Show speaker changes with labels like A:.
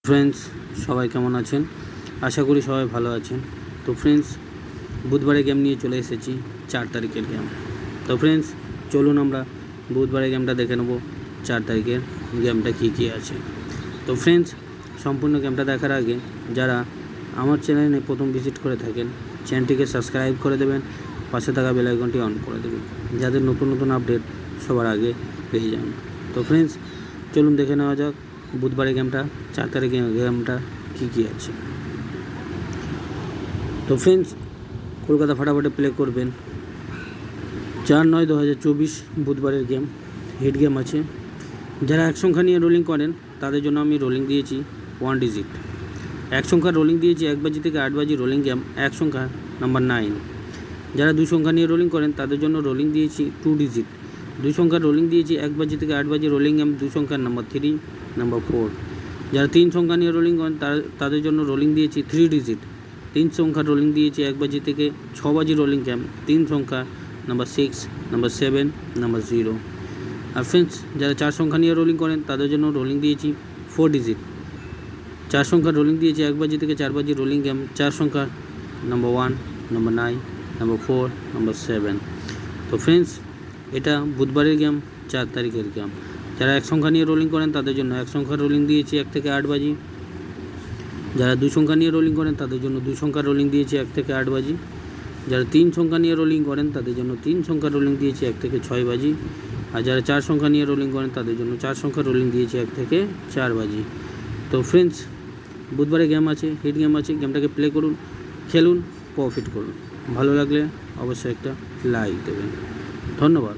A: Friends, সবাই কেমন আছেন? আশা করি সবাই ভালো আছেন। তো ফ্রেন্ডস, বুধবারে গেম নিয়ে চলে এসেছি, 4 তারিখের গেম। তো ফ্রেন্ডস, চলুন আমরা বুধবারে গেমটা দেখে নেব। 4 তারিখের গেমটা কী আছে। তো ফ্রেন্ডস, সম্পূর্ণ গেমটা দেখার আগে যারা আমার চ্যানেলে প্রথম ভিজিট করে থাকেন, চ্যানেলটিকে সাবস্ক্রাইব করে দেবেন, পাশে থাকা বেল আইকনটি অন করে দেবেন, যাতে নতুন নতুন আপডেট সবার আগে পেয়ে যান। তো ফ্রেন্ডস, চলুন দেখে নেওয়া যাক বুধবারের গেমটা, 4 তারিখের গেমটা কী আছে। তো ফ্রেন্ডস, কলকাতা ফাটাফাটে প্লে করবেন। 4/9/2024 বুধবারের গেম, হিট গেম আছে। যারা এক সংখ্যা নিয়ে রোলিং করেন তাদের জন্য আমি রোলিং দিয়েছি 1 ডিজিট। এক সংখ্যা রোলিং দিয়েছি 1 বাজি থেকে 8 বাজি রোলিং গেম, এক সংখ্যা নাম্বার 9। যারা 2 সংখ্যা নিয়ে রোলিং করেন তাদের জন্য রোলিং দিয়েছি 2 ডিজিট। 2 সংখ্যা রোলিং দিয়েছি 1 বাজি থেকে 8 বাজি রোলিং গেম, 2 সংখ্যা নাম্বার 3, নাম্বার 4। যারা 3 সংখ্যা নিয়ে রোলিং করেন তাদের জন্য রোলিং দিয়েছি 3 ডিজিট। 3 সংখ্যা রোলিং দিয়েছি 1 বাজি থেকে 6 বাজি রোলিং গেম, 3 সংখ্যা নাম্বার 6, নাম্বার 7, নাম্বার 0। আর ফ্রেন্ডস, যারা 4 সংখ্যা নিয়ে রোলিং করেন তাদের জন্য রোলিং দিয়েছি 4 ডিজিট। 4 সংখ্যা রোলিং দিয়েছি 1 বাজি থেকে 4 বাজি রোলিং গেম, 4 সংখ্যা নাম্বার 1, নাম্বার 9, নাম্বার 4, নাম্বার 7। তো ফ্রেন্ডস, এটা বুধবারের গেম, 4 তারিখের গেম। যারা এক সংখ্যা নিয়ে রোলিং করেন তাদের জন্য এক সংখ্যা রোলিং দিয়েছি 1 থেকে 8 বাজি। যারা 2 সংখ্যা নিয়ে রোলিং করেন তাদের জন্য 2 সংখ্যা রোলিং দিয়েছি 1 থেকে 8 বাজি। যারা 3 সংখ্যা নিয়ে রোলিং করেন তাদের জন্য 3 সংখ্যা রোলিং দিয়েছি 1 থেকে 6 বাজি। আর যারা 4 সংখ্যা নিয়ে রোলিং করেন তাদের জন্য 4 সংখ্যা রোলিং দিয়েছি 1 থেকে 4 বাজি। তো ফ্রেন্ডস, বুধবারে গেম আছে, হিট গেম আছে। গেমটাকে প্লে করুন, খেলুন, প্রফিট করুন। ভালো লাগলে অবশ্যই একটা লাইক দেবেন। ধন্যবাদ।